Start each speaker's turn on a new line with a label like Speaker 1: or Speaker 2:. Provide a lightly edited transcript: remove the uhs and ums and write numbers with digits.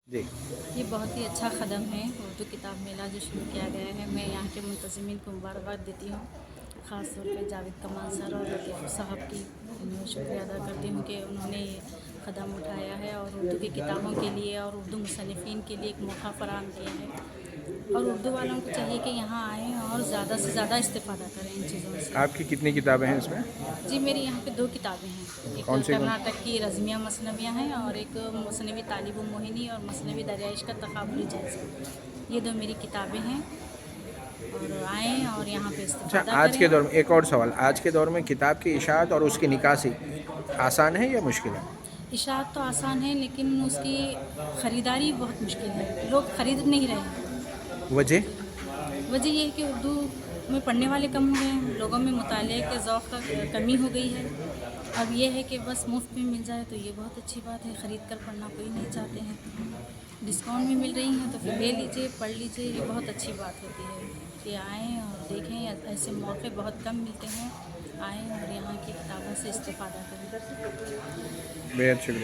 Speaker 1: جی
Speaker 2: یہ بہت ہی اچھا قدم ہے اردو کتاب میلہ جو شروع کیا گیا ہے. میں یہاں کے منتظمین کو مبارکباد دیتی ہوں، خاص طور پہ جاوید کمال سر اور لطیف صاحب کی شکریہ ادا کرتی ہوں کہ انہوں نے یہ قدم اٹھایا ہے اور اردو کی کتابوں کے لیے اور اردو مصنفین کے لیے ایک موقع فراہم کیا ہے. اور اردو والوں کو چاہیے کہ یہاں آئیں اور زیادہ سے زیادہ استفادہ کریں ان چیزوں سے.
Speaker 1: آپ کی کتنی کتابیں ہیں اس میں؟
Speaker 2: جی میری یہاں پہ 2 کتابیں ہیں، ایک
Speaker 1: کون سی
Speaker 2: کرناٹک کی رزمیہ مثنویہ ہیں اور ایک مثنوی طالب موہنی اور مثنوی دریائش کا تقابلی جائزہ. یہ 2 میری کتابیں ہیں اور آئیں اور یہاں پہ
Speaker 1: اچھا،
Speaker 2: استفادہ
Speaker 1: آج
Speaker 2: کریں.
Speaker 1: کے دور میں ایک اور سوال، آج کے دور میں کتاب کی اشاعت اور اس کی نکاسی آسان ہے یا مشکل ہے؟
Speaker 2: اشاعت تو آسان ہے لیکن اس کی خریداری بہت مشکل ہے، لوگ خرید نہیں رہے ہیں.
Speaker 1: وجہ؟
Speaker 2: جی وجہ یہ ہے کہ اردو میں پڑھنے والے کم ہو گئے ہیں، لوگوں میں مطالعے کے ذوق کا کمی ہو گئی ہے. اب یہ ہے کہ بس مفت میں مل جائے تو یہ بہت اچھی بات ہے، خرید کر پڑھنا کوئی نہیں چاہتے ہیں. ڈسکاؤنٹ میں مل رہی ہیں تو پھر لے لیجئے، پڑھ لیجئے، یہ بہت اچھی بات ہوتی ہے کہ آئیں اور دیکھیں. ایسے موقع بہت کم ملتے ہیں، آئیں اور یہاں کی کتابوں سے استفادہ کریں.
Speaker 1: بے حد شکریہ.